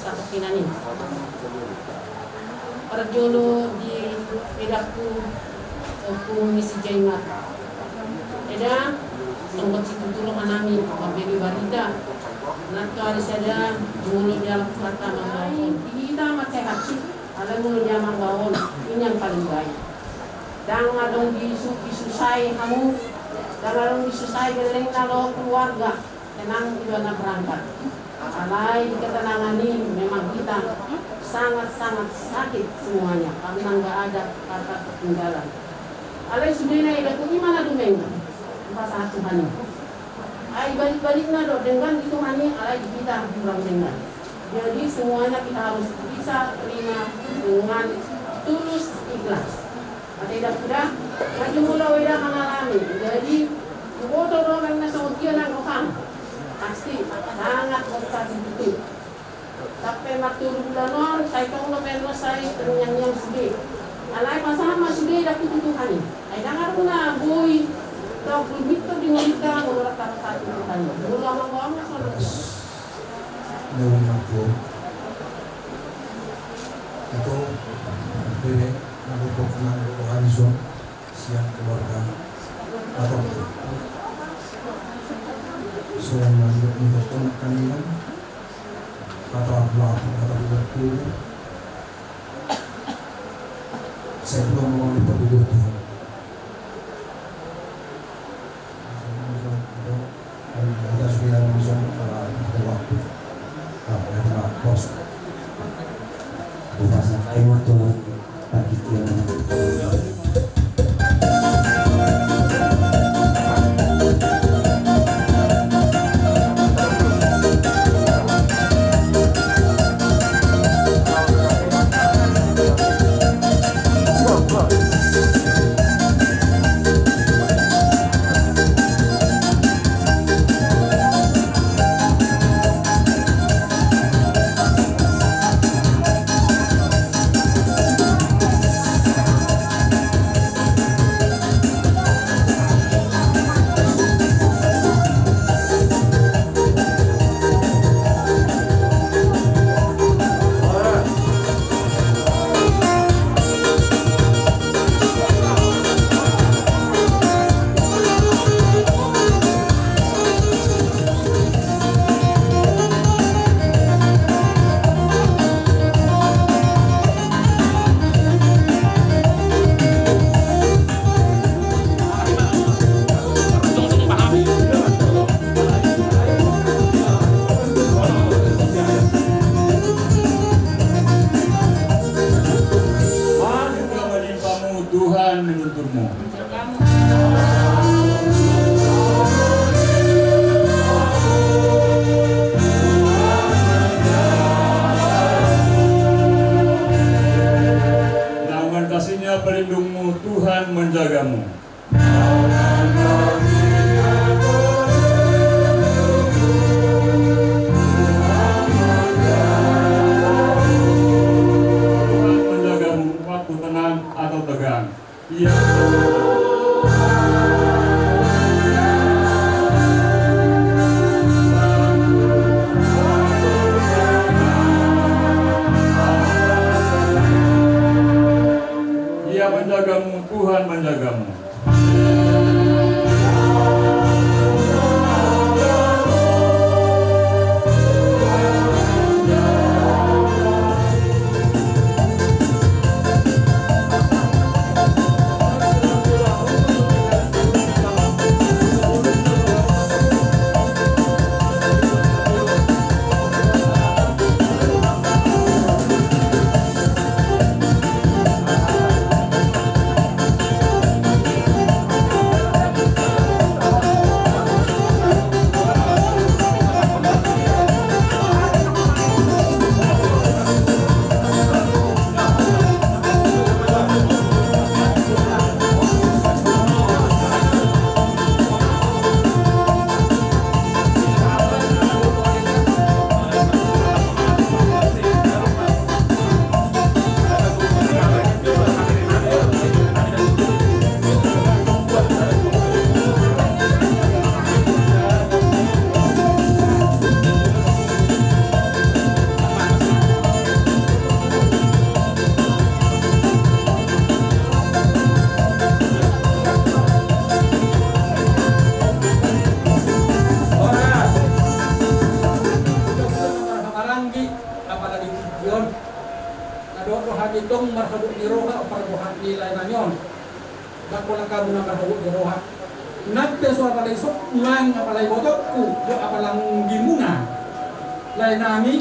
sa kinanin. Parjolo di edaku kung si Jaingat. Eda tungkol si tutulong anami pambili barita. Nato alis ada mulut dia kata manggaon. Kita macam hati. Alam mulut dia manggaon. Ini yang paling baik. Dan adong disusai kamu. Dan adong disusai geleng nalo keluarga. Tenang juga nak berangkat. Alai ketenangan ini memang kita sangat-sangat sakit semuanya karena nggak ada kata ketinggalan. Alai sudah naik dah gimana dumenga? Bahasa Tuhan. Alai balik-balik nado dengan itu hani alai kita kurang dengar. Jadi semuanya kita harus bisa terima dengan tulus ikhlas. Tidak sudah maju mula weda mengalami. Jadi foto orang nasa ujian ang roham. Pasti sangat berkasih betul. Tapi matur bulanon, saya kau lo perlu saya ternyang sedih. Alai pasama sedih dah kebutuhan ini. Ay dengar na boy, kau begitu dengan kita menurut kata satu Tuhan. Mula manggaon na sono. Noong ako, ito, bebe, nabubok ng Horizon, siyang keluarga, atau so yang untuk kalian kata pelaku kata berkulit saya belum mau diperbudak Tuhan ada sudah langsung waktu ada bos Bahasa kayu tuh bagi kita. apalagi yun. Nadodohan itong marhabuk ni roha o parbuhat nilay na yun. Bako lang kamo na marhabuk ni roha. Nagpeso apalay sukman, apalay botok ko, do apalang gimuna. Lay nami,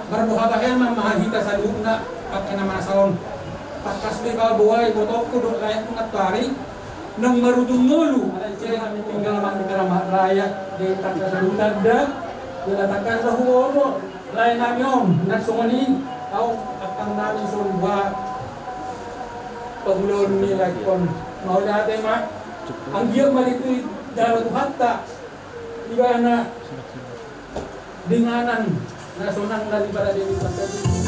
marbuha bahel mamahita sa loob na pagkanamasaon. Pagkas di ka buhay botok ko, do layak kong atwari. Nang marudong ngulu, alay siya kami tinggal naman di karamah layak di taksa sa lutad da. Bila takkan sa huono, lain namin nagsungani, au akang namin surba pagulon nila kon. Mau dati ma, ang giyang malitoy dapat hatta, di ba na dinganan na sunang nalibara din pagkati.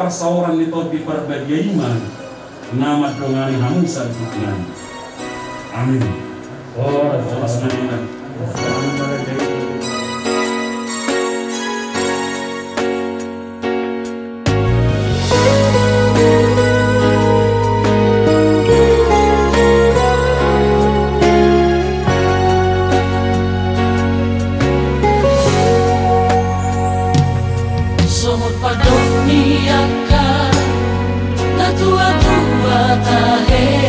Sauran nito di perbagaiman nama dongani hamusan hukuman. Amin. Oh, Rasulullah. Somos padonia tua tahe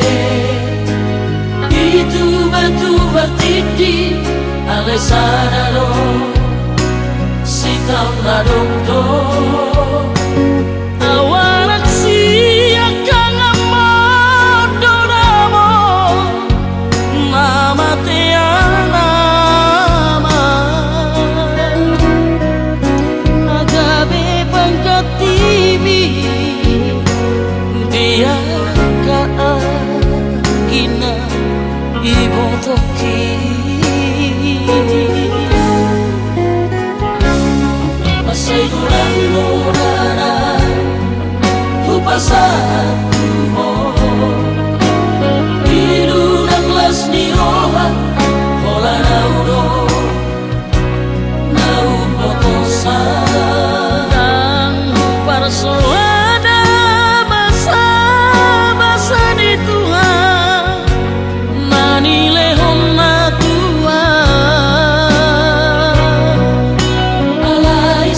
itu batu batidi alesararo sitam ladong do awarak siakang amadonamo nama teana nagabe pangkatibi dia kaagina ibong toki masay kurang nurana upasan mo ilunang las ni roha hola nauro naupotosan ang parsoa alay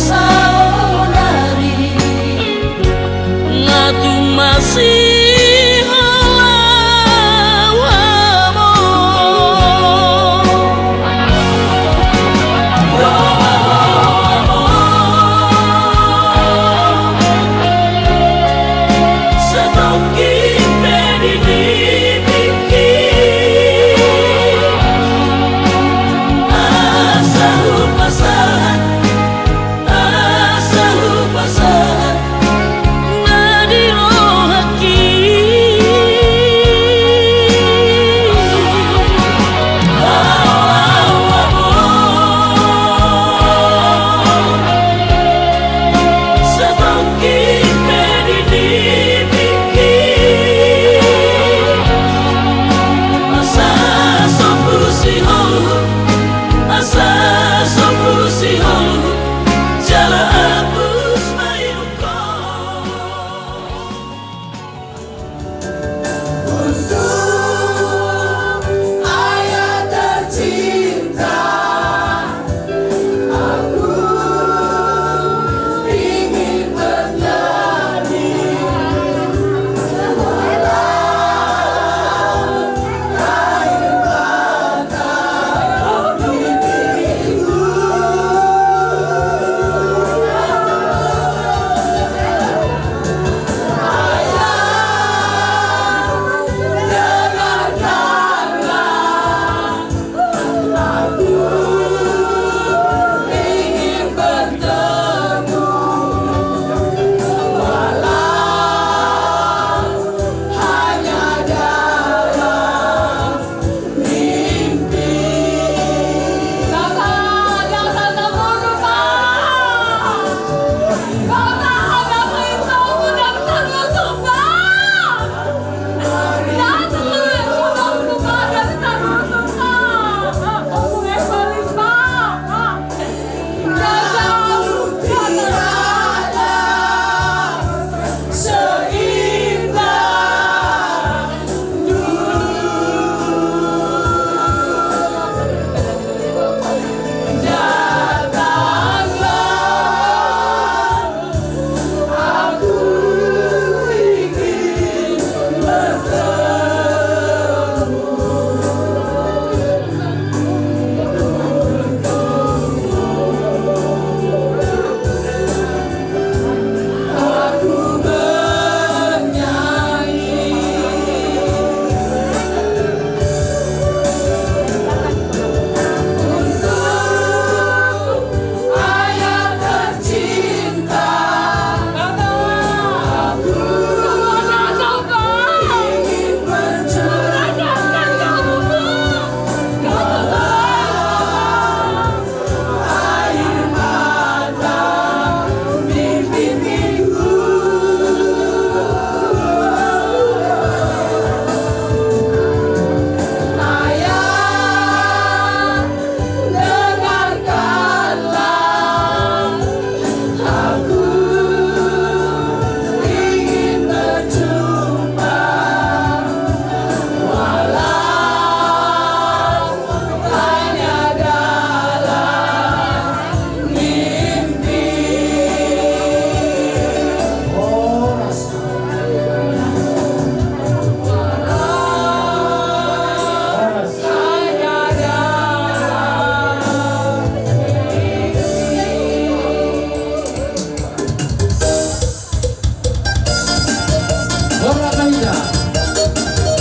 Barbarida,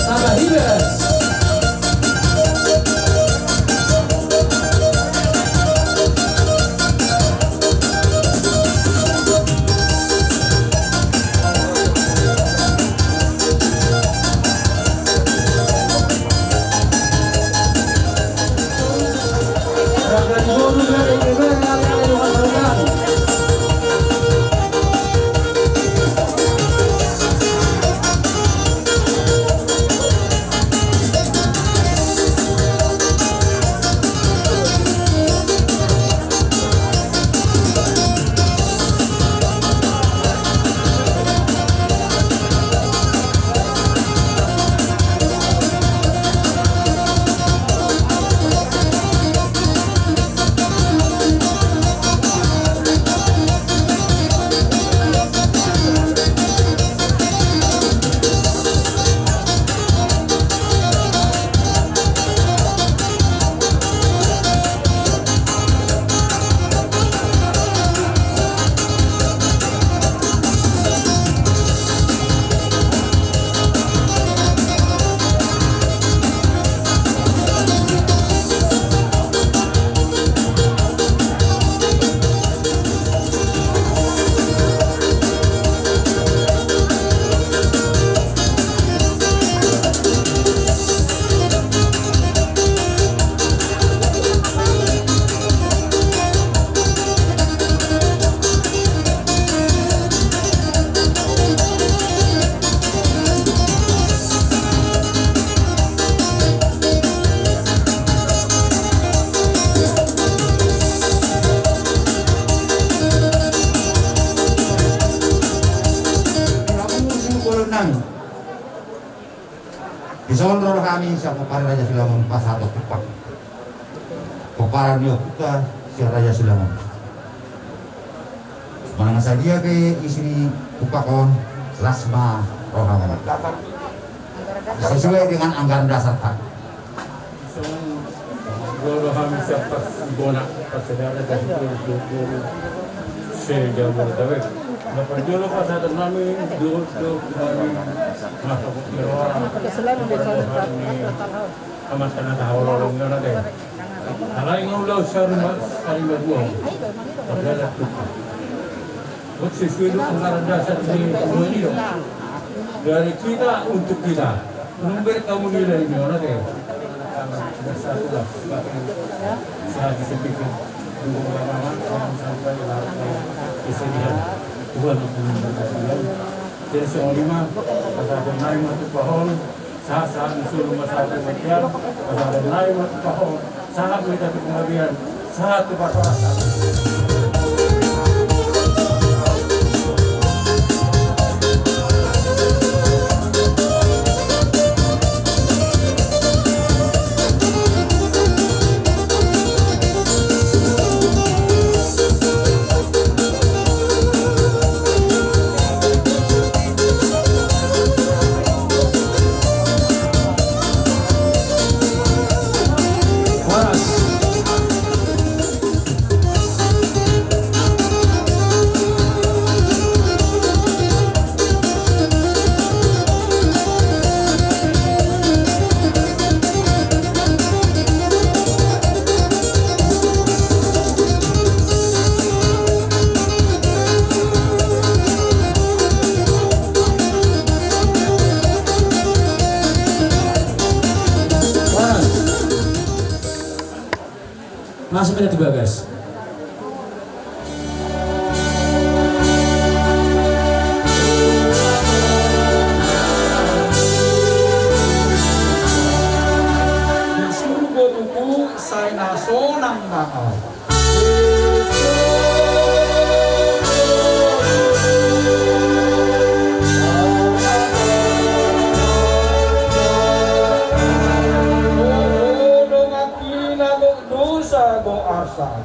Sabahiles. Disonro kami sa Pupara Raja Silamon pasar Tupak. Pupara niyo kita si Raja Silamon. Manang sadia ke istri Tupakon Lasma Rohama. Sesuai dengan anggaran dasar tak. Guru kami siapa bonak pasadara dan guru saya jago tapi dapat dulu pas ada kami dulu kami masuk ke orang sama sana tahu orang orang deh. Kalau yang ulah sering berbuang, ada tu. Buat sesuatu anggaran dasar ini dari kita untuk kita. Memberi kamu nilai ini orang deh. Bersatulah saat disepikkan dulu lama sampai kesedihan Tuhan memberkati. Jadi seorang ada naik mati pohon saat disuruh masyarakat makian ada naik mati pohon saat mereka kemudian saat kebakaran. Masuk pada tiba guys. Disuruh tuku saya nasonang mahal. Go arsa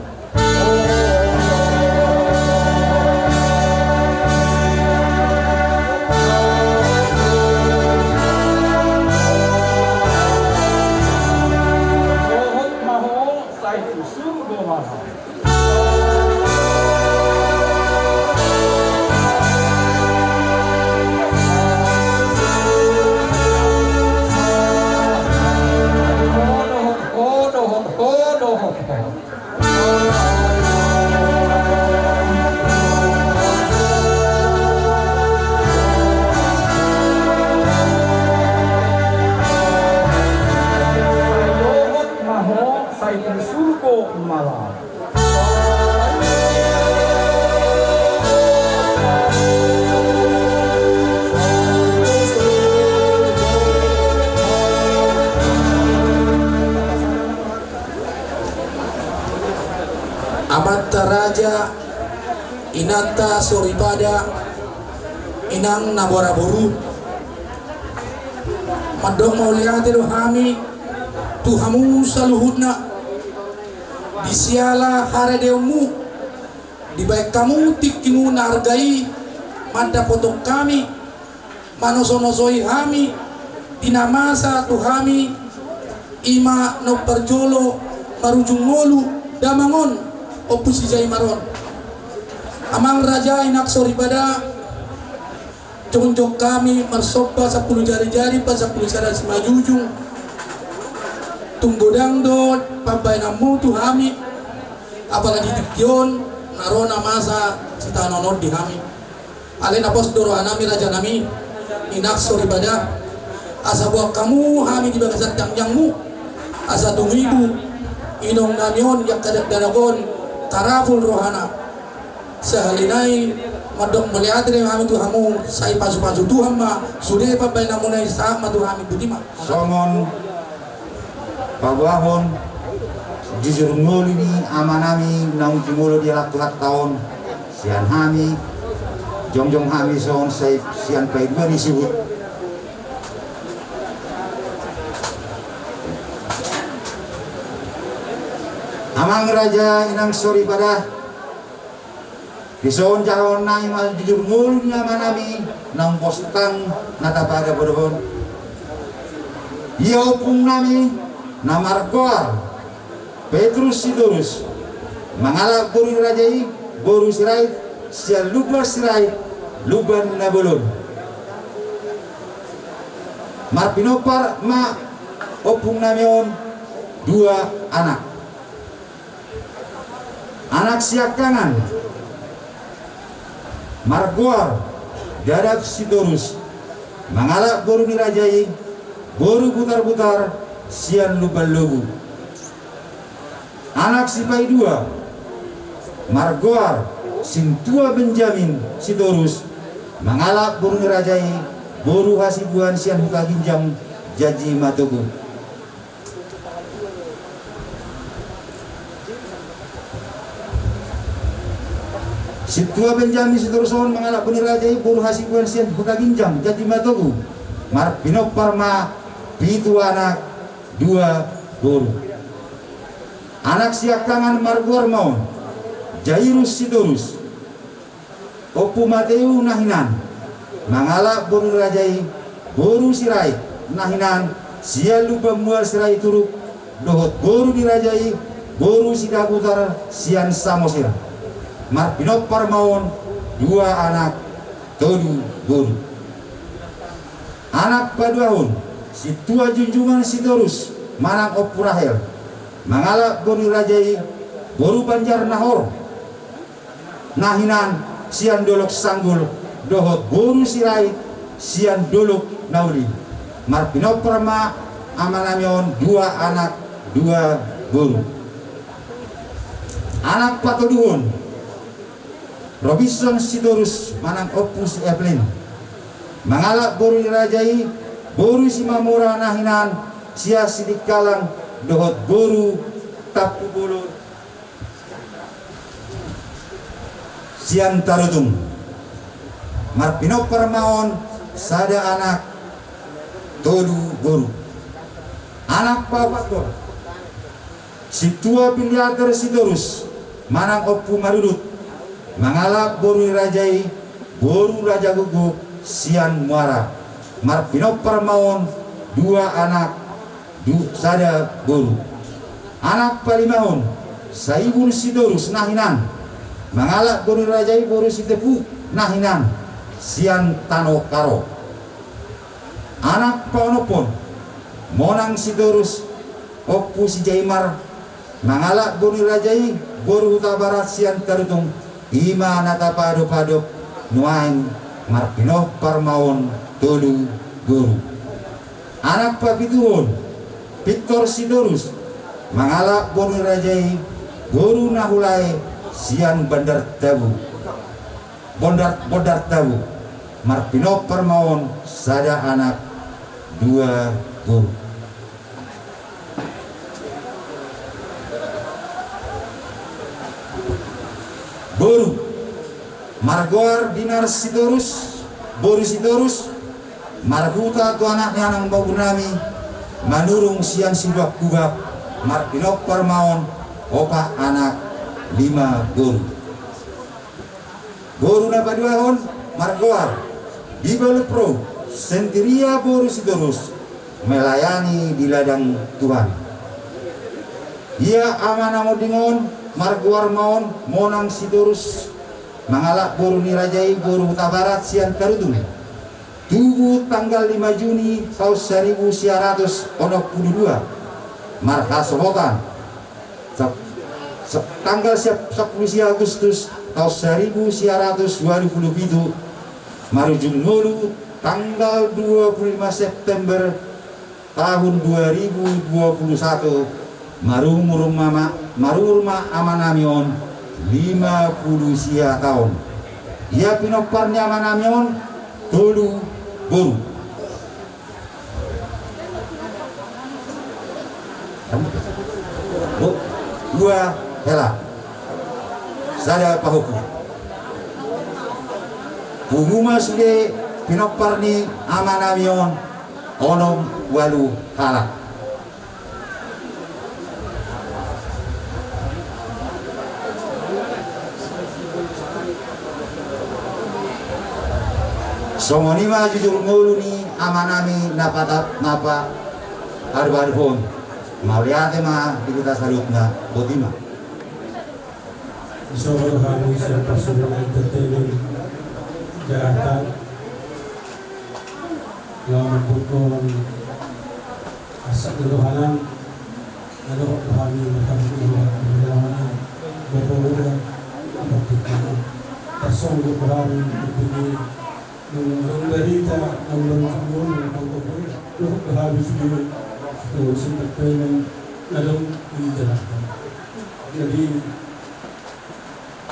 Raja inata soribada inang nabora boru madong mauliate rohami Tuhamu saluhudna disiala haradeumu dibaik kamu tikimu nargai mada potok kami manosonosoi hami dinamasa tuhami ima no perjolo marujung molu damangon opusi jai maron amang raja inak soribada conjok kami marsopa 10 jari-jari pas 10 sada semajujung tunggudang dot pampai namu tuhami apalagi dikion narona masa cita nonod di hami alena pos doro anami raja nami inak soribada asa buat kamu hami di bagasat yang-yangmu asa tungibu inong namion yak kadak danagon taraful rohana sehalinai madok melihat dari kami Tuhamu saya pasu-pasu Tuhan ma sudah pampai namu nai sama Tuhami butima Songon pagwahon jujur ngoli ni amanami naung timulo di laktuhat tahun sian hami jongjong hami son say sian pay dua ni sibut amang raja inang soribada Bison jahon na imal jujur ngul niya manami nang postang natapaga bodohon. Iya pung nami na Margoar Petrus Sidorus mangalak boru rajai boru sirai sial lubar sirai luban nabolon. Marpinopar ma opung namion 2 anak. Anak siakangan Margoar Dadap Sidorus mangalak boru nirajai boru butar-butar sian lubal-lubu. Anak sipai 2 Margoar Sintua Benjamin Sidorus mangalak boru nirajai boru hasibuan sian buka ginjam jaji matogu. Situa Benjamin Sidorson mengalak benih rajai boru hasibuan sian buka ginjam jadi matogu. Marpinop Parma pitu anak 2 boru. Anak siakangan Margoar maun Jairus Sidorus Opu Mateu nahinan mengalak boru rajai boru sirai nahinan sial lupa mual sirai turuk dohot boru dirajai boru sidaputar sian samosir. Marpinop Parmaon 2 anak todu boru. Anak paduahun Situa Junjungan Sidorus manang Opurahel mangalak boru rajai boru Banjar Nahor nahinan sian dolok sanggul dohot boru sirai sian dolok nauli. Marpinop Parma amanamion 2 anak 2 boru. Anak patoduhun Robinson Sidorus manang Opus Evelyn mangalak boru dirajai boru Simamura nahinan sia sidik kalang dohot boru tapu bolo sian tarutung. Marpinop Parmaon sada anak todu boru. Anak papakor Situa Biliater Sidorus manang Opu Marudut mangalak boru rajai boru raja guguk sian muara. Marpinop Parmaon 2 anak sada boru. Anak palimahon Saibun Sidorus nahinan mangalak boru rajai boru sitepu nahinan sian tano karo. Anak paonopon Monang Sidorus Opu Sijaimar mangalak boru rajai boru huta barat sian tarutung ima nata padop-padop nuain. Marpinop Parmaon todu boru. Anak papituhon Victor Sidorus mangalak boru rajai boru nahulai sian Bandar Tabu Bondar Tabu. Marpinop Parmaon sada anak 2 boru. Margoar Dinar Sitorus, Boru Sitorus, Marhuta tu anaknya nang Bawurnami, Manurung Sian Sibak Kubak, Marpinok Parmaon, Opa anak 5 Boru. Boru na paduahon, Margoar, Bibel Pro, Sentiria Boru Sitorus, melayani di ladang Tuhan. Ia amanah modingon, Margoar Maon, Monang Sitorus, Mangalak Boru Nirajai, Boru Huta Barat, Sian Karudung. Tubuh tanggal 5 Juni tahun 1962 Marka Sobokan tanggal 10 Agustus tahun 1927 Marujung Nulu tanggal 25 September tahun 2021 Marurma Amanamion 50 sia tahun. Ia pinoparnya Amanamion Tolu Boru. Dua hela sada pahuku Punguma sude pinoparni Amanamion onom walu halak. Somonima jujur nguluni amanami napa harbarhon mauliate ma dikuta salutna botima. Soal kami siapa sudah entertainment Jakarta yang membutuhkan asal keluhanan ada kami kami keluhanan berbeda bertikai tersungguh kami begini berita nomor untuk habis dulu terus entertainment dalam dijelaskan. Jadi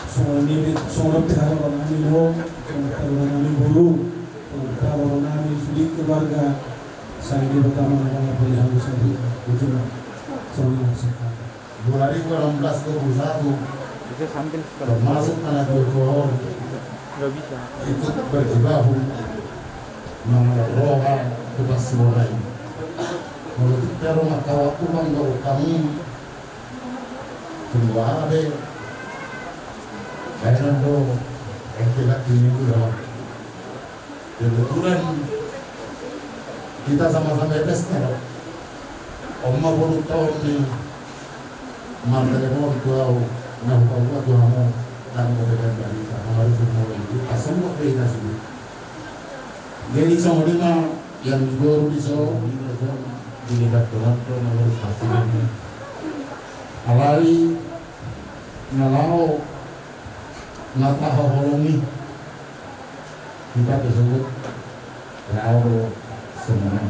semua pihak kami lo, kami guru, kami sulit keluarga. Saya ini pertama kali pilihan saya itu semua sekarang. 2016 termasuk anak dua ikut berjibahu mengelola tugas mulai menurut rumah kawakuman baru kami kedua ada kainan do tidak ini udah kebetulan kita sama-sama tesnya Oma baru tahun ini mantelemo tuau nah bawa tuamu dan memberikan berita harus mulai kita semua kita sini. Jadi semua yang baru di Solo di Daerah nomor 1 awali nalau nata holongi kita tersebut lalu semua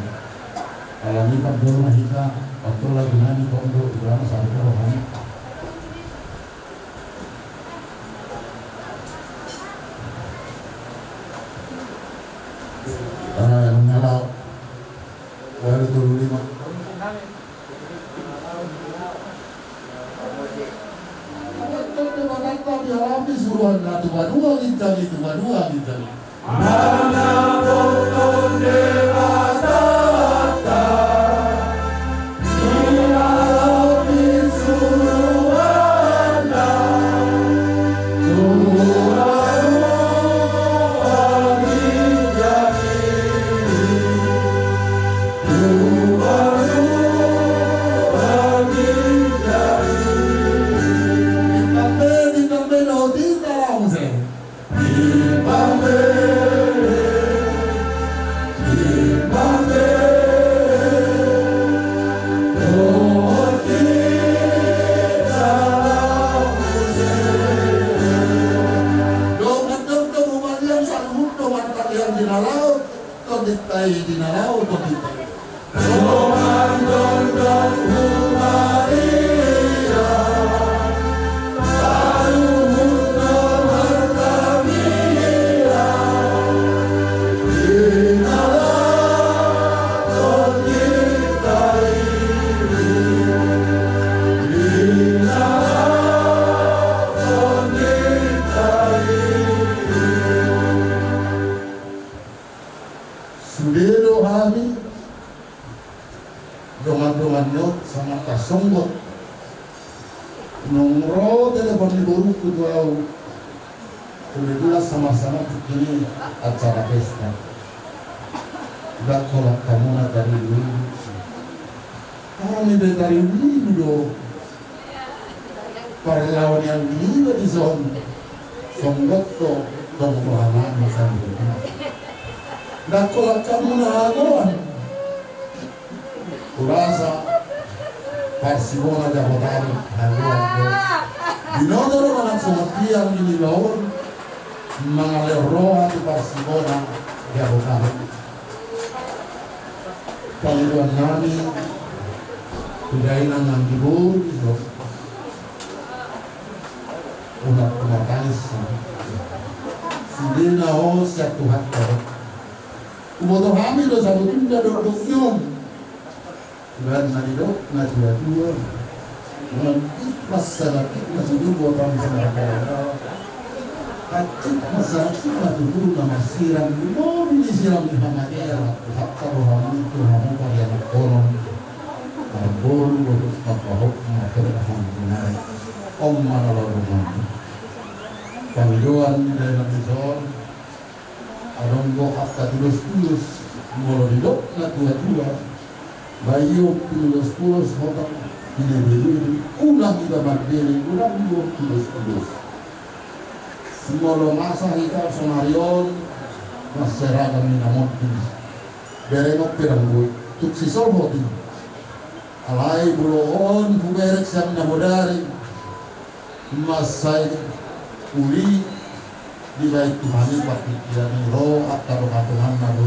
alami pada kita atau lagi nani kondo dalam satu rohani. Mengalau walau dulu 5 dialami suruhan dua gintali mana pun dewata dialami suruhan Songbot nongro telepon di buruk itu au sudah sama-sama ini acara pesta gak kolak kamu dari dulu kami dari dulu pahlawan yang gila di zon Songbot to dong rohana makan gak kolak kamu nahagoan kurasa Barcelona Jabotari haluan dinodoro anak sumatiang ini laur mengalir roha di Barcelona Jabotari panggilan nami kudainan yang dibur umat pematanis sindina ho siap Tuhan kuboto hamil do sabu tunda do nyom dan nadidok nadidua dengan ikhlas sangat ikhlas itu buat orang sebenarnya kacik masa kita dulu nama siram mau ini siram di Muhammadiyah hatta rohani itu hamu yang koron bol untuk makhluk alhamdulillah mana laluan panggilan dari Nabi Zon adongo hatta tulus mau didok nadidua bayu tulus hotak ini beli ulang kita berdiri ulang dua tulus semua lo masa kita sonarion masyarakat ini namun berengok peranggu tuk si solhoti alai buloon buberek siap namodari masai uli di baik Tuhan pati tidak niro atau Tuhan nado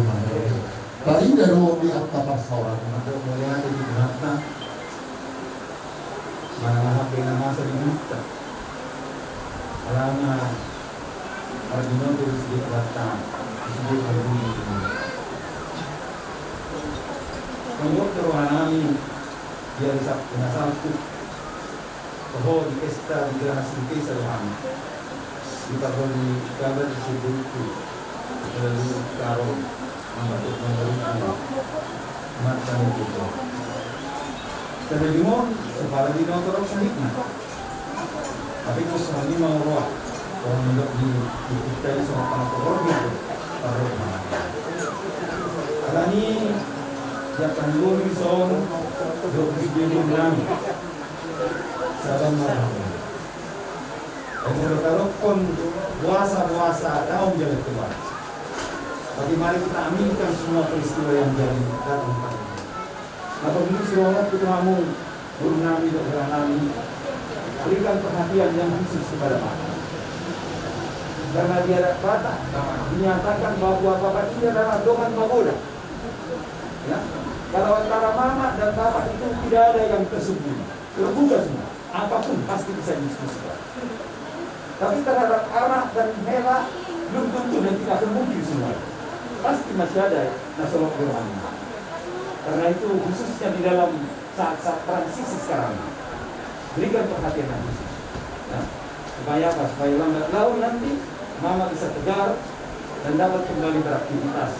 tadi daro di akta pasaran atau mulai di belakang mana HP nama sebenarnya karena Arjuna terus di belakang di bumi menurut kerohanami dia bisa satu bahwa di pesta di hasil kisah rohani kita beri kabar di situ lalu karo membantu mata itu. Jadi mau kepala di nonton sedikit. Tapi kalau sekali mau roh, kalau menurut di kita sama para korban itu, taruh mana? Karena ini yang tanggung di soal 27 bulan, saban malam. Dan kalau pun puasa daun jalan keluar. Bagaimana kita aminkan semua peristiwa yang jadi datang pada ini. Apabila siwawat kita kamu bernami dan beranami, berikan perhatian yang khusus kepada mata. Karena dia dapat dinyatakan bahwa bapak ini adalah dongan baboda. Ya? Kalau antara mama dan bapak itu tidak ada yang tersembunyi, terbuka semua. Apapun pasti bisa diskusikan. Tapi terhadap anak dan Hela belum tentu dan tidak akan mungkin semua. Pasti masih ada nasolog rohani. Karena itu khususnya di dalam saat-saat transisi sekarang, berikan perhatian yang khusus. Ya. Supaya apa? Supaya lambat laun nanti mama bisa tegar dan dapat kembali beraktivitas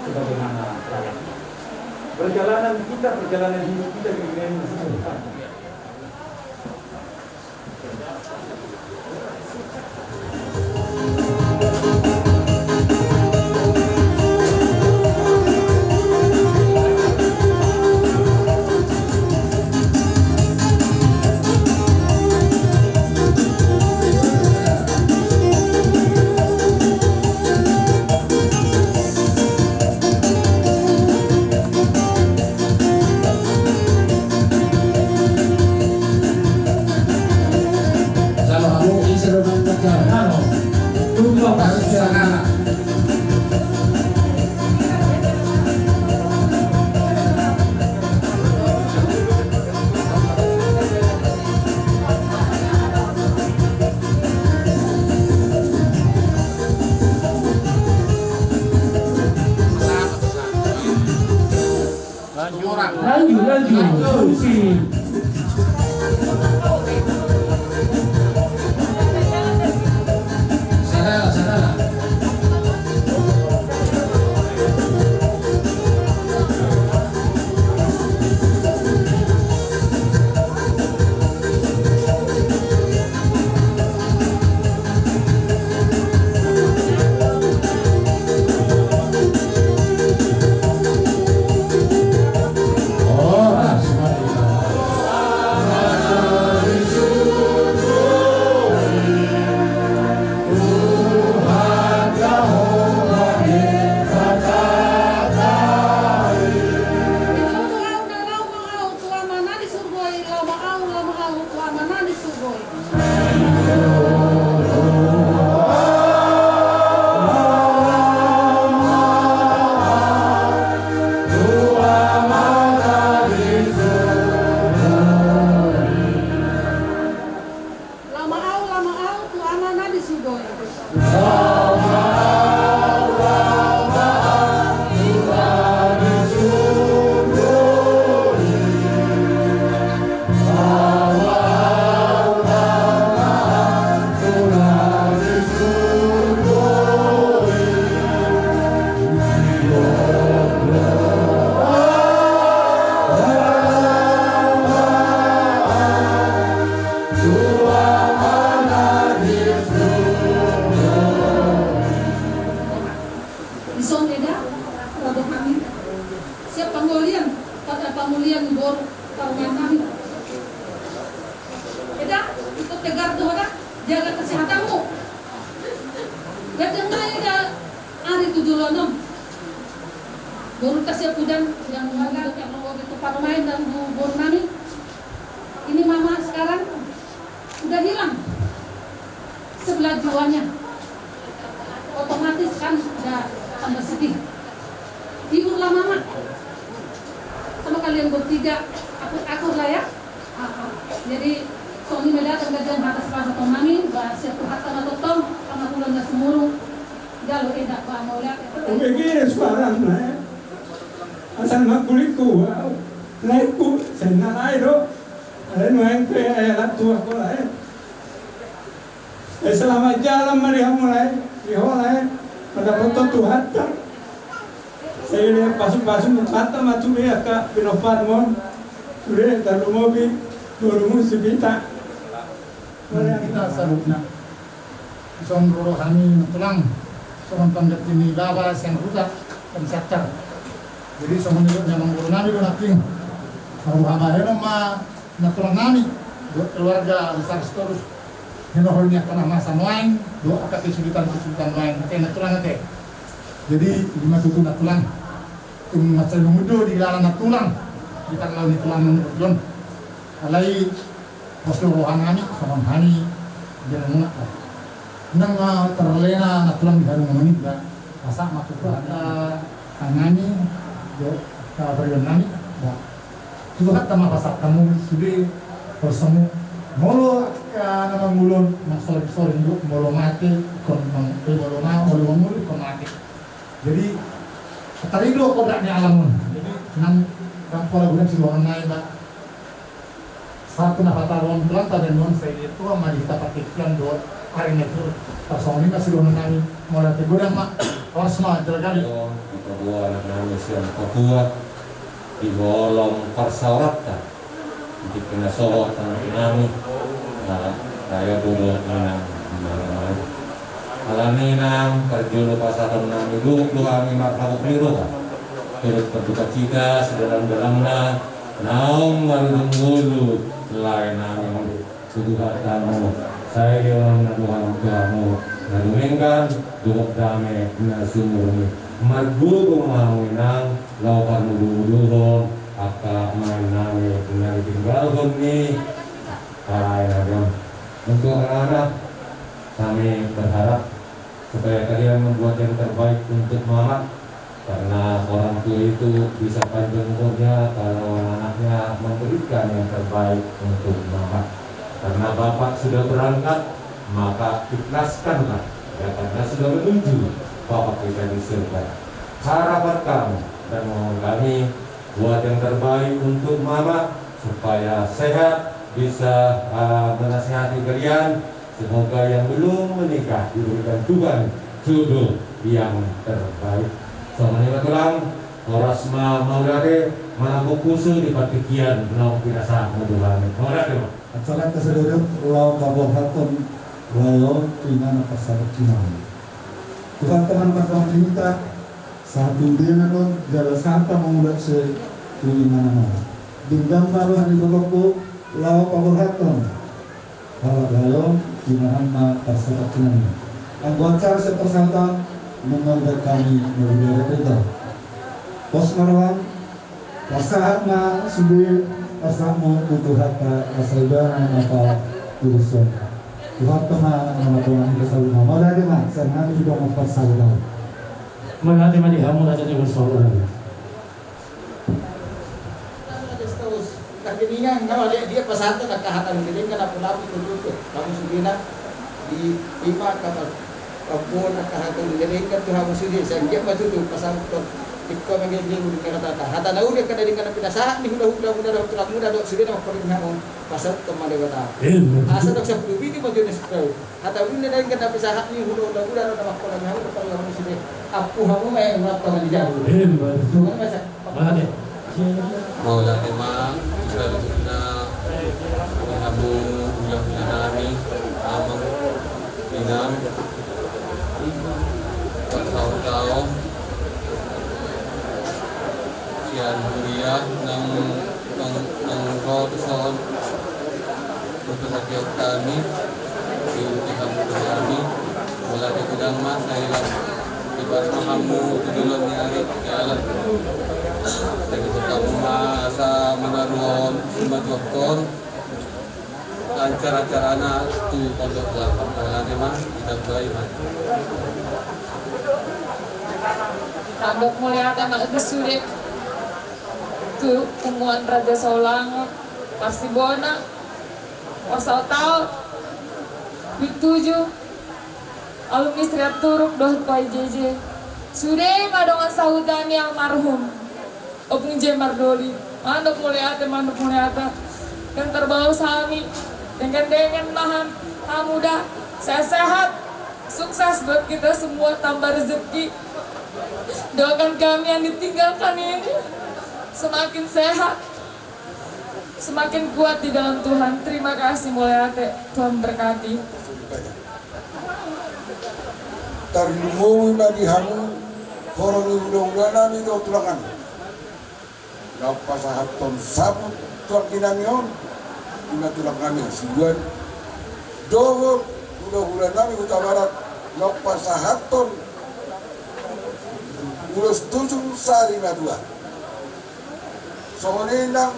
sebagaimana layaknya. Perjalanan hidup kita di dunia ini masih panjang. Lanjut. Sadala. bulan baru kasih pujan yang mengajar yang mau itu main dan baru nami. Ini mama sekarang udah hilang sebelah jiwanya. Otomatis kan udah tambah sedih. Hiburlah mama sama kalian bertiga, aku lah ya. Jadi suami melihat dan gajian atas bahasa tomami, bahasa Tuhan sama totong, sama tulangnya semurung. Jalo edak ba mau lihat. Begini sekarang lah. Asal mak kulitku, naikku, senang ayo. Ada nuang ke ayat tua ko lah. Selamat jalan mari mulai, mulai. Pada foto Tuhan tak. Saya lihat pasung-pasung kata macam ni akak pinopan mon. Sudah taruh mobil, turun sebita. Kita sarupna. Sombro kami tulang. Sombong panjat ini lava yang rusak dan saktar. Jadi sombong itu memang guru nami do naking. Kalau hama heno ma natulang nami keluarga besar terus. Heno holnya kena masa noain, do akak kesulitan noain. Kena tulang ate. Jadi lima tutu natulang. Masa mudo di dalam natulang. Kita kalau tulang menurut alai posto rohan nami sama hani jangan nak. Nang terlena natulang baru menit dah masak masuk ada tangani do kabarian nami dah itu kata masak kamu sudah bersemu molo nama mulun masalah besar itu molo mati kon molo mulu kon mati jadi tadi do kodaknya alamun jadi nang pola guna siluan naik dah satu nafas taruhan pulang pada non saya itu sama kita pakai kian do hari itu pasal ini masih doang nami mulai tegurang mak harus mah terkali kita buat anak nami siang Papua di golong persauratan di kena sorot anak nami saya dulu menang alami nang perjulu pasaran nami lu kami makhluk biru turut berduka cita sedalam-dalamnya naung marung dulu lain nami sudah tamu saya yang naduhan kamu nadumingkan dukok dame na sumurni magbugo maminang laupan muduhon aka main nami na tinggalon ni karay na untuk anak kami berharap supaya kalian membuat yang terbaik untuk mama karena orang tua itu bisa panjang umurnya kalau anaknya memberikan yang terbaik untuk mama. Karena Bapak sudah berangkat, maka ikhlaskanlah ya karena sudah menuju Bapak kita di surga. Harapan kamu dan mohon kami buat yang terbaik untuk mama supaya sehat, bisa menasihati kalian. Semoga yang belum menikah diberikan Tuhan jodoh yang terbaik. Soalnya tulang, orasma maulade mana kusu di patikian nau pirasa muduhan. Maulade. Acara keseluruhan Pulau Babong Hatun Layo Tingana Pasar Cina. Tuhan teman-teman kita satu dia non jalan sampai mengulat setulingan Dinggang baru hari berloku Pulau Babong Hatun Layo Tingana Pasar Cina. Anggota sepersatuan mengambil kami melalui itu. Pos Marwan pasahat na sudah asamo untuk harta asalban apa urusan. Tuhan tengah nama Tuhan kesaluran. Malah dia mak, saya juga mau persaluran. Malah dia mandi hamu aja dia bersaluran. Kegeningan, nama dia pasal tu nak kahatan kegeningan apa lapu tu kamu sudah di lima kapal kapal nak kahatan kegeningan tu kamu sudah saya dia batu tu pasal tu. Iko manggil dia udah kata hata dah udah kada dengan pindah sahat ni udah tulang muda dok sudah nak pergi nak pasal teman dia kata asal dok sepuluh bini baju ni sekali hata udah dari kada sahat ni udah nak pergi nak udah pergi sudah aku hamu main berapa kali jauh mana masa Mana dia? Mau lah tema selanjutnya kamu ulang nami amang minam tahu sian kuliah nang roson untuk hadiah kami di kamu kami mulai di gudang mas saya di baris mahamu tudulon ni jalan dengan kamu masa menaruh semua doktor acara-acara tu pondok kelapa nanti mah kita mulai mah Tandok mulia anak kesulit tu temuan Raja Saulang Parsibona Wasau Tau Bituju alumni Sriat Turuk doh PJJ sudah ngadongan sahudan yang marhum Opung J Mardoli mandok mulia yang terbawa sami dengan nahan mudah saya sehat sukses buat kita semua tambah rezeki doakan kami yang ditinggalkan ini semakin sehat semakin kuat di dalam Tuhan. Terima kasih mulia Tuhan berkati. Tarlumuwi madihamu koroni udang-udang itu tulangan napasahaton sabut tuang kinamion ina tulang kami sibuan doho udah nami utabarat napasahaton ulos 7 sari madua somonenang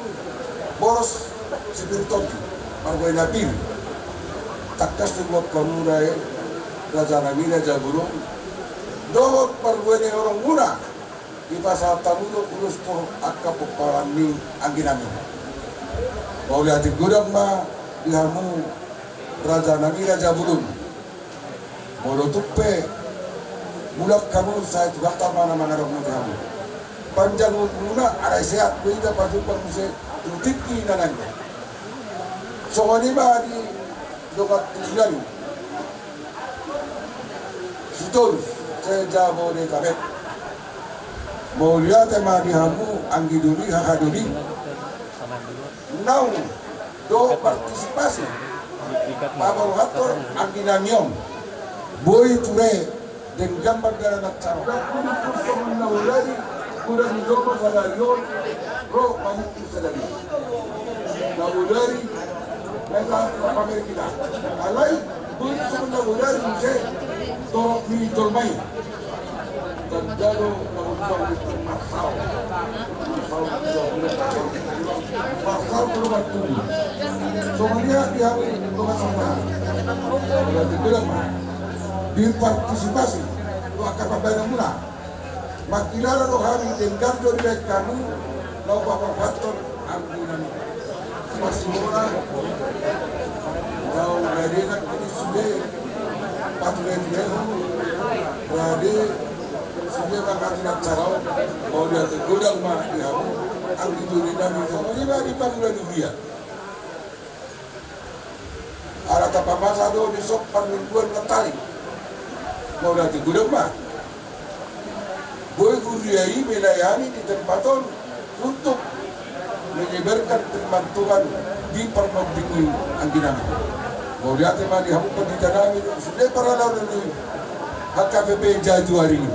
boros sibirton margoy nabil takas dibuat kamurai Raja Nabi Raja Burung dohot margoy orang murah di pasal tamudo ulos por akka popalami anginami mau lihat gudang ma dihamu Raja Nabi Raja Burung mau tupe mulak kamu saya juga tak mana-mana dong kamu panjang muna ada sehat kita pasti panguse tutiki nanan soalnya mah di dokat tujuan situl saya jauh dari kabet mau lihat tema dihamu anggi duri hakaduri now do partisipasi pabaru hator anggi namiom boy ture dan gambar dalam acara kuda hidup pada yon ro banyak sedari nawudari mereka pamer kita alai boy nawudari je torok ni tolmai dan jalo nawudari pasal berubat tubuh soalnya dia berubat sama berarti bilang berpartisipasi lu akan pembainan mula makilala lo hari dengan dari kami lo bapak faktor ampunan masih murah lo ada nak ini sudah patulen dia ada sudah makan nak carau mau dia tergodang mah dia angin duri nami sama ini mah di panggilan dunia alat apa masa do di sok panggilan mentari mau dia tergodang mah boy kuriai melayani di tempaton untuk menyebarkan firman Tuhan di permendikbud angginami. Mau lihat tema di hamu pendidikan itu sudah para lawan ini HKPP jaju hari ini.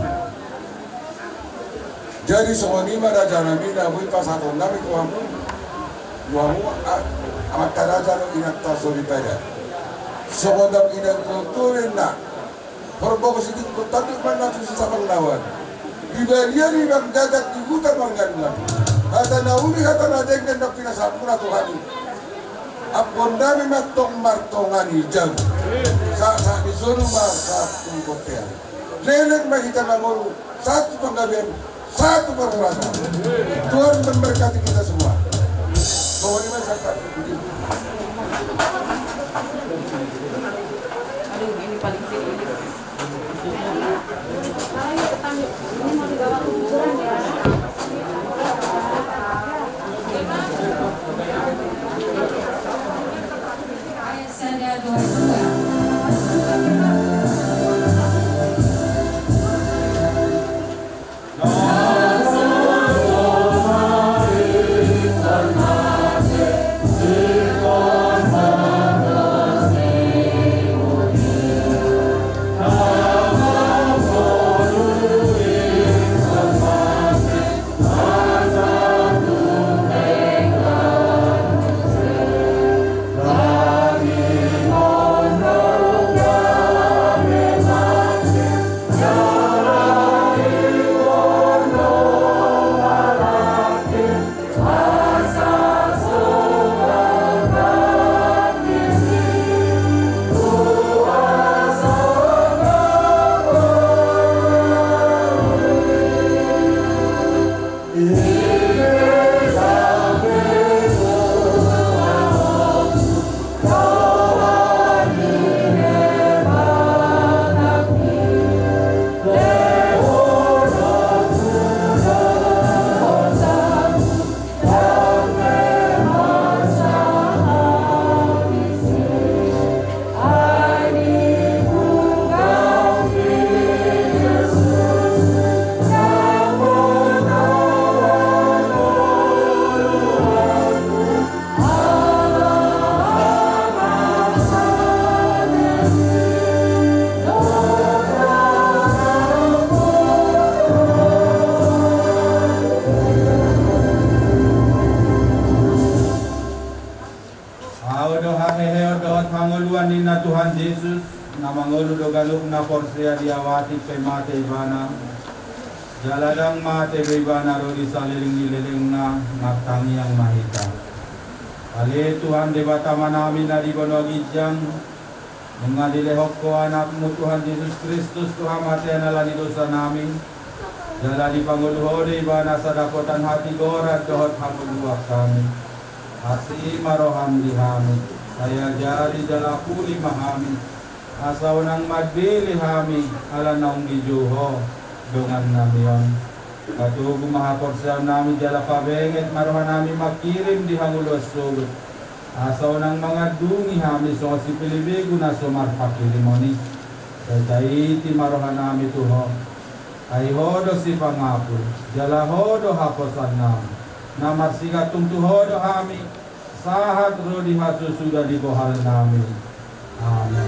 Jadi semua ini Raja Nabi namun pas satu nabi tuamu amat raja no inat tasori pada. Sebodam inat kulturin nak. Berbau sedikit tapi mana tu sesama lawan. Dibalia ni bang dadak di hutan mangan. Hata nauli hata nadeng dan pinasapura Tuhan. Apon dami matong martongan hijau. Sa disuruh masak tungkotel. Lelet kita mangulu satu penggabian satu perbuatan. Tuhan memberkati kita semua. Bahwa ini masyarakat begini. Aduh, ini paling tinggi. Ayo ketanya, ini mau dibawa ke kuburan ya. Ayat saja 22. galuk na porsia diawati pe mate ibana. Jaladang mate ibana rodi saliling-liling na natangi yang mahita. Ali Tuhan debata manami na di bonogijang mengadilehok ko anakmu Tuhan Yesus Kristus Tuhan mate nalani dosa namin. Jala di panguluhode ibana sadakotan hati gorat dohot hamuluak kami. Hati maroham dihami. Saya jari jala puli mahami. Asaw nang madili hami ala naong gijuho dongan namiyon. Katugo mahaporsa nami jala pabenget marohan nami makirim di hangulos sugot. Asaw nang mga dungi hami so si Pilibigo na sumar pakirimoni. Kadaiti marohan nami tuho. Ay hodo si pangapul, jala hodo haposan nami. Namarsigat tungtuhodo hami, sahat rodi hasusuda di bohal nami. Amen.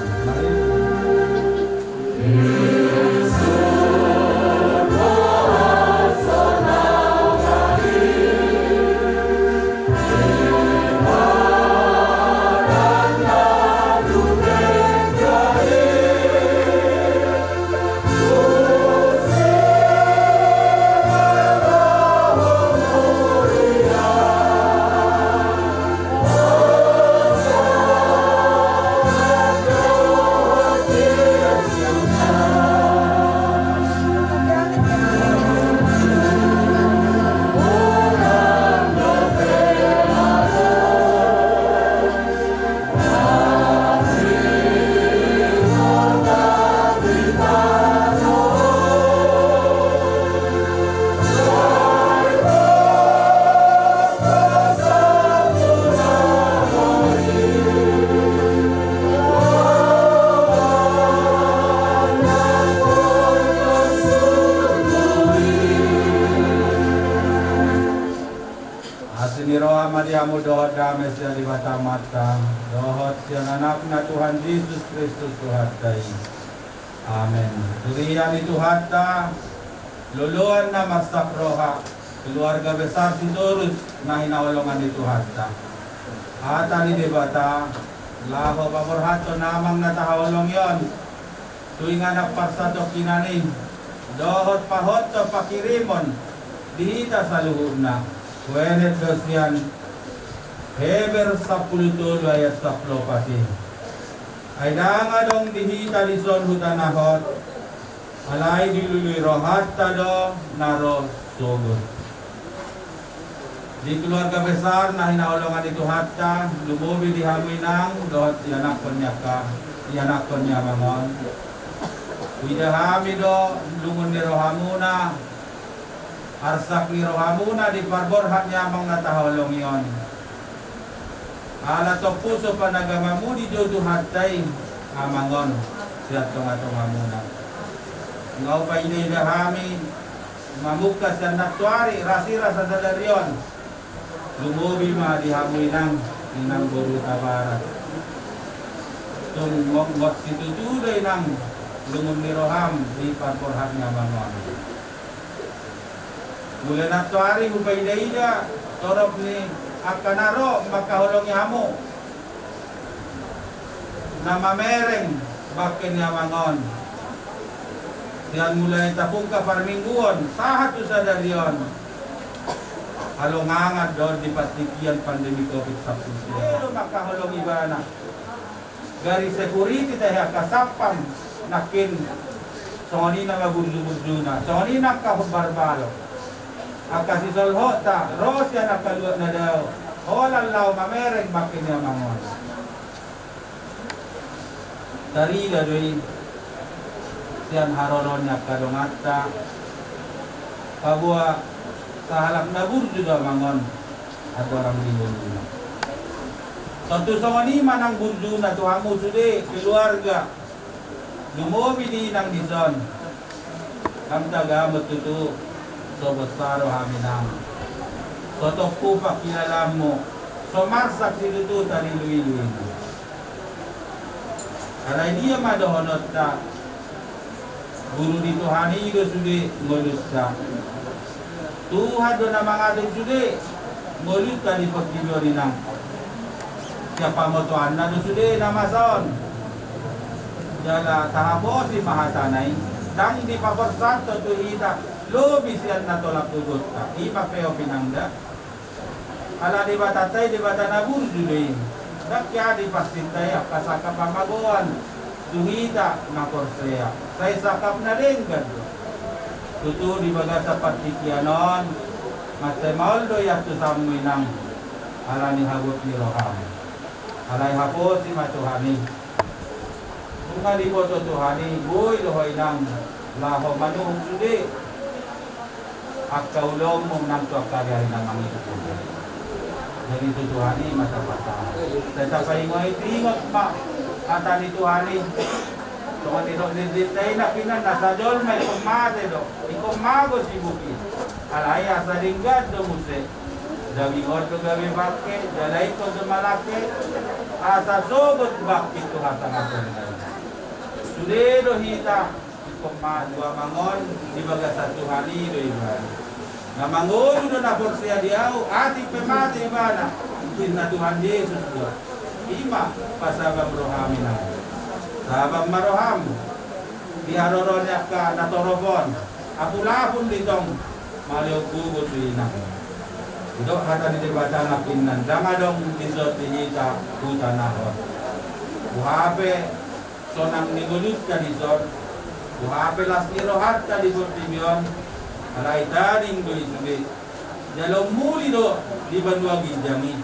Madiamu dohot damai siya di mata mata, dohot siya anak na Tuhan Yesus Kristus Tuhan tayo. Amen. Turiyan ni Tuhan ta, luluan na masakroha, keluarga besar si Torus na hinaulungan ni Tuhan ta. Ata ni debata, laho paborhato namang natahulong yon. Tuwing anak parsato kinanin, dohot pahot to pakirimon, dihita sa luhur na. Wenet dosyan, Heber 10 ayat 10 pati. Ay dangadong dihita lison hutanahot, alay diluluy rohat tado naro sugod. Di keluarga besar na hinaulungan itu hatta, lumubi di haminang dohot yanakon niya ka, yanakon niya mangon. Widahami do lungun ni rohamuna, arsak ni rohamuna di parborhat niya mang natahulong yon. Ala to puso panagamamu di jodoh hatay amangon siya tunga-tunga muna. Ngaw pa inilahami mamukas yan natuari rasira sa dalaryon. Lumubi ma di hamoy ng buru tabarat. Tung ngot situtuloy ng lungun ni roham di parborhat niya mangon. Mula natuari upay-ida torop ni akanaro makahulong yamo na mamereng bakin yamangon diyan mulai tapong ka parmingguon sahat to sa dalion halongangan doon di patikian pandemi COVID-19 pero makahulong ibana gari security dahil kasapam nakin songoni na mabundu-bundu na songoni na kahubarbalo akasi solhota, rosya na kaluat na daw. Holalaw mamereng makin niya mangon. Tarila doy siyan haroron niya kalungata. Pabua sa halak na burdo daw mangon at orang dibundo. Satu songonima ng burdo na tuhamu sude keluarga. Lumobi di ng dison. Kamtagamot tutu. So besaro haminang. So tokpo pakialam mo. So marsak siluto tari luwi-luwi. Karena dia madohonot ta. Guru di Tuhan itu sudah ngulut ta. Tuhan do na mga adong sudah ngulut ta di pagkibyo nang. Siapa mo Tuhan na do sudah namason. jala tahamo si mahatanay dang di paborsanto tu ida lobi siyan na tolak tugot ka ipa peo pinangda ala di batatay di batanabur julein dakya di pasintay kasaka pamaguan tuhida na korsea say sakap na rin gado tutu di baga sa patikyanon matemaldo yatu samoy nang ala ni hagot ni roham alay hapo si matuhani kung alibo to tuhani boy lohoy nang laho manung sudi at kaulong mong nang tuwakaryari ng mga ito jadi tutuhani mata-mata tetapi ngoy tingot pa kata ni tuhani so katiro nilitay na pinan nasa dol may kumate do ikumago si buki alay asa ringgad do muse dami orto gabi bakke jalay ko do malaki asa sogot bakit to hatang ato sudero hita dua mangon di baga satu hari do iban na mangon do na porsia diau ati pemate ibana na Tuhan Yesus do ima pasabab rohami na sabab maroham diharoronya ka natorobon apulapun ditong maliog gugot ina do hata di baca napinan dama dong disot hita hutanahon buhape sonang nigulut ka disot buhape las nirohat ka disot timion alay daring do isubi jalong muli do di banduag ginjami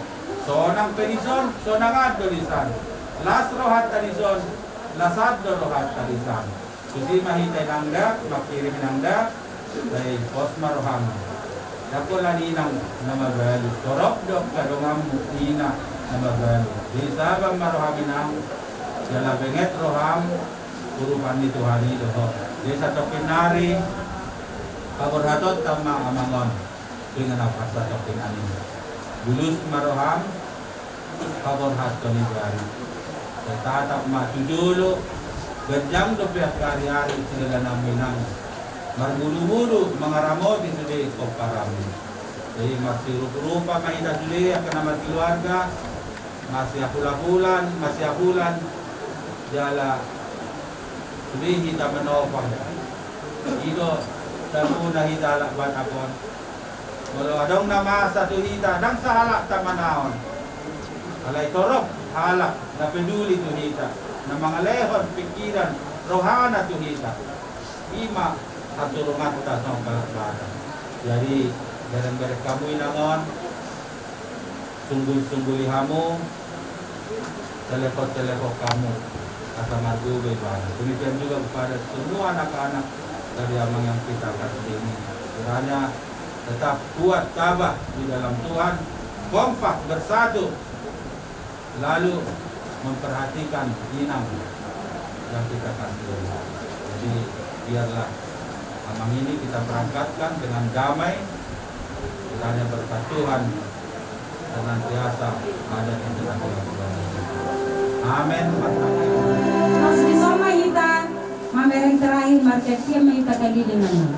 sonang perison sonang addo lisan las rohat ka dison lasad do rohat ka lisan susi mahitay nangda makirim nangda day posma rohama dako laninang namabalu torok dok kadongam ina namabalu di sabang marohami nang jala benget roham urupan itu hari doho di satu pinari pagorhatot tama amangon dengan apa satu pinari bulus maroham pagorhat kali bari tetap maju dulu gajang do pihak hari-hari segala naminang marbulu-bulu mengaramo di sudi koparami jadi masih rupa kaida sudi akan nama keluarga masih akul-akulan masih akulan jala sudi kita menopang ito tamuna hita lakban akon walau adong nama satu hita dang sahalak tamanaon alay torok halak na peduli tu hita na mga lehon pikiran rohana tu hita ima aturungan ta sa kalakbatan. Jadi bareng-bareng kamu inangon sungguh-sungguh hamu telepon kamu asa margube bana. Demikian juga kepada semua anak-anak dari amang yang kita kasih ini. Kiranya tetap kuat tabah di dalam Tuhan, kompak bersatu, lalu memperhatikan inang yang kita kasih ini. Jadi biarlah amang ini kita berangkatkan dengan damai, kiranya berkat Tuhan senantiasa ada di tengah-tengah. Amin. Terus disoma kita, mamereng terakhir marketia kita kali dengan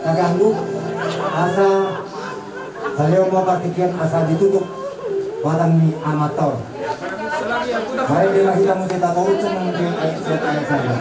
kaganggu asa beliau mau partikian asa ditutup batang ni amator. Mari bila kita mau kita tahu cuma mungkin ayat saja.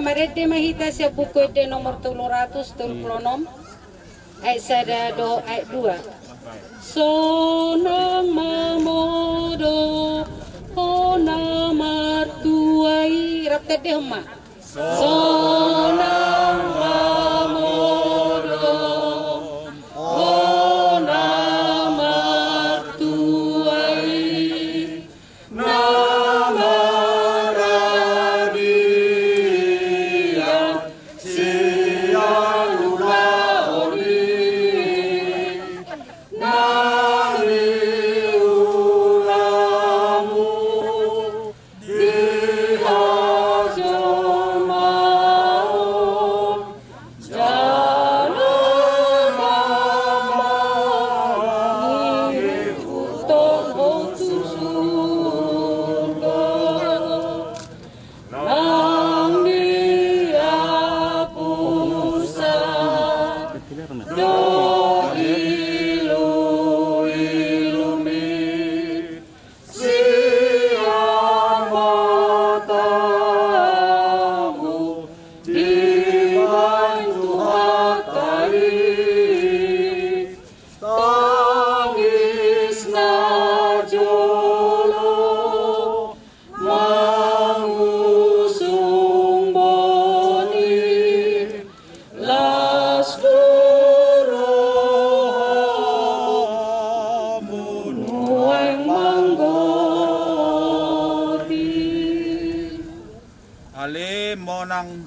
marete mahita sa buku ite nomor 336 ayat sada do ayat 2. Sonang mamodo ona martuai rapta de hema. Sonang mamodo ona martuai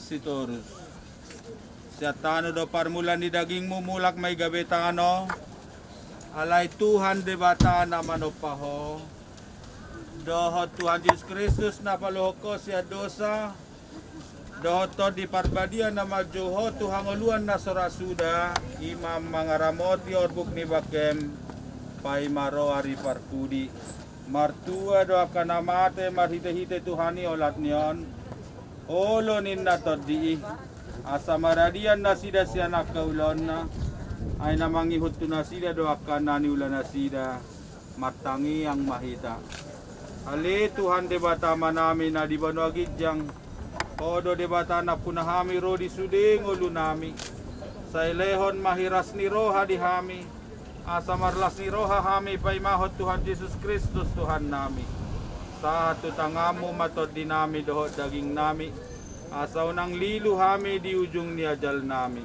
Sitorus. Siatano do parmulan di dagingmu mulak may gabetano. Alay Tuhan debata na manopaho. Dohot Tuhan Yesus Kristus na palohoko siya dosa. Dohot to di parbadian na majoho Tuhan uluan na sorasuda. Imam mangaramoti orbuk ni bakem. Pai maro ari parkudi. Martua do akanamate marhite-hite Tuhani olat niyon. Olo ninna todi asa maradian nasida si anak kaulon na ay namangihut tu nasida doakan nani ulan nasida matangi yang mahita. Ali Tuhan debata manami na di banu agijang odo debata na punahami ro di suding ulu nami sailehon mahiras ni roha di hami asa marlas ni roha hami pay mahot Tuhan Yesus Kristus Tuhan nami. Satu tangamu matod dinami dohot daging nami asaw nang lilu hami di ujung ni ajal nami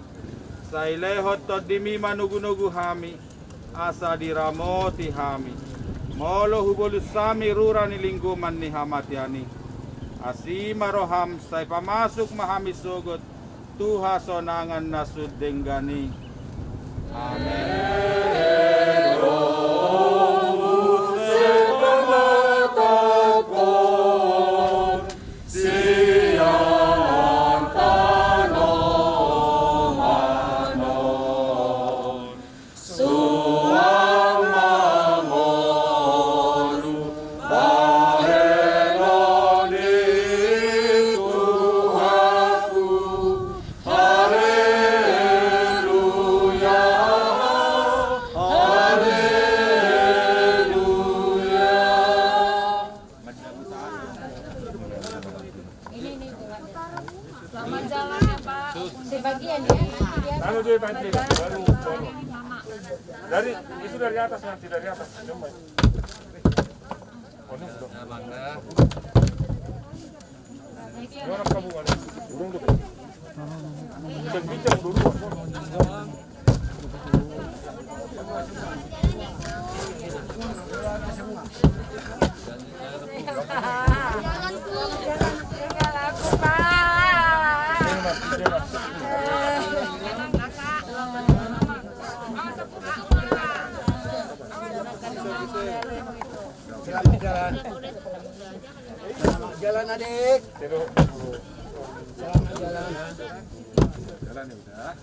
sa ilehot tod dimi manugunugu hami asa diramoti hami molo hubulus sami rura ni lingguman ni hamatiani asima roham say pamasuk mahami sugot tuha sonangan nasud denggani. Amen. Dari itu dari atas nanti dari atas. Coba. Orang kamu mana? Burung tu. Bicara dulu. Jangan aku, Pak. Selamat jalan. Selamat jalan adik. Selamat jalan. Jalan ya udah.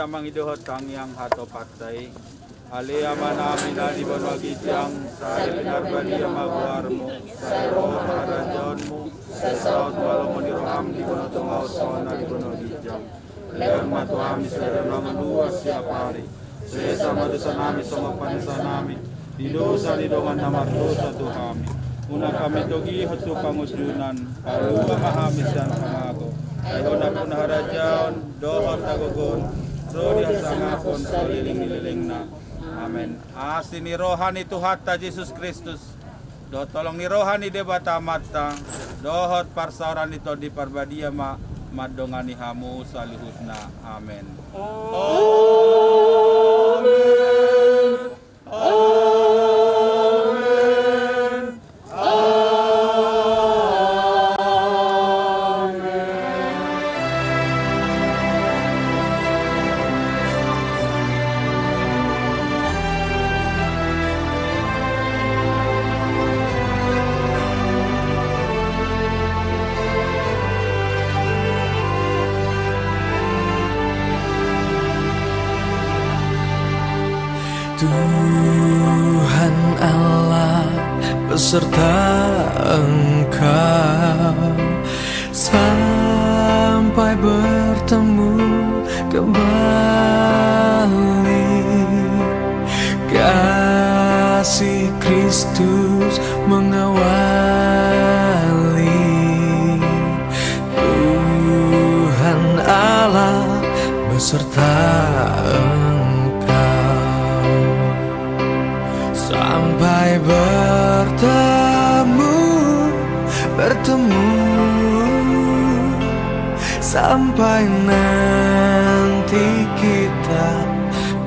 samang idohot kang yang hato patay. Alia manami na di banwagi siyang sa pinarbali ang mabuharmo, sa roho maharajonmu, sa saot walang maniroham di kono tungaw sa na di kono hijang. Leon matuhami sa renang luas siya pari. Sesa madusa nami sa mapanisa nami, didosa didongan na mardosa tuhami. Una kami togi hatu pangusunan, alua mahamis yan pangago. Ayaw na punaharajaon, dohot tagugon, rodi hasangakon sa liling-liling na. Amen. Ni rohani Tuhata Yesus Kristus. Do tolong ni rohani debata mata. Dohot parsauran ito di parbadia madongani hamu salihutna. Amen. Amen. Amen. Tuhan Allah beserta Engkau sampai bertemu kembali. Kasih Kristus mengawali. Tuhan Allah beserta sampai bertemu sampai nanti kita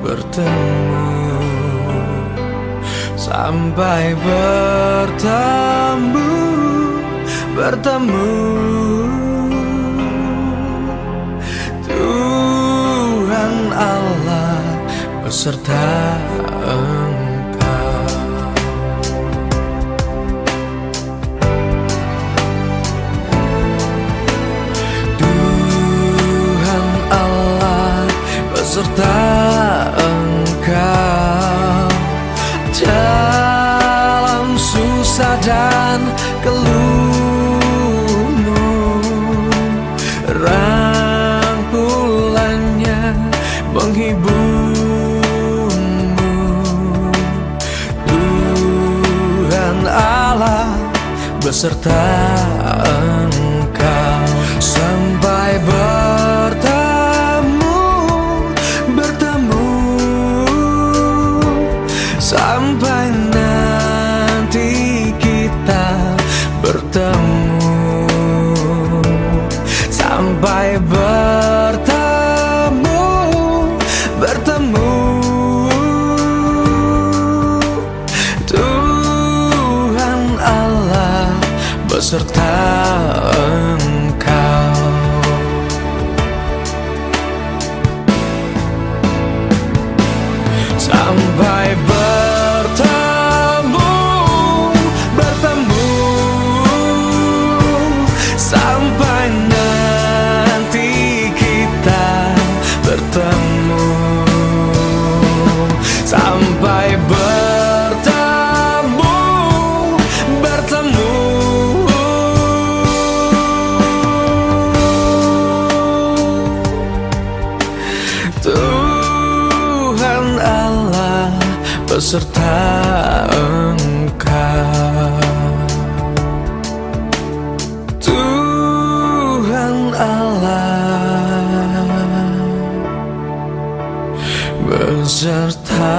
bertemu, sampai bertemu Tuhan Allah beserta beserta Engkau dalam susah dan keluhmu, rangkulannya menghiburmu. Tuhan Allah beserta Engkau sampai bertemu sampai nanti kita bertemu, sampai bertemu Tuhan Allah beserta Engkau. Sampai bertemu sampai nanti kita bertemu, sampai bertemu Tuhan Allah beserta Engkau. Tuhan Allah beserta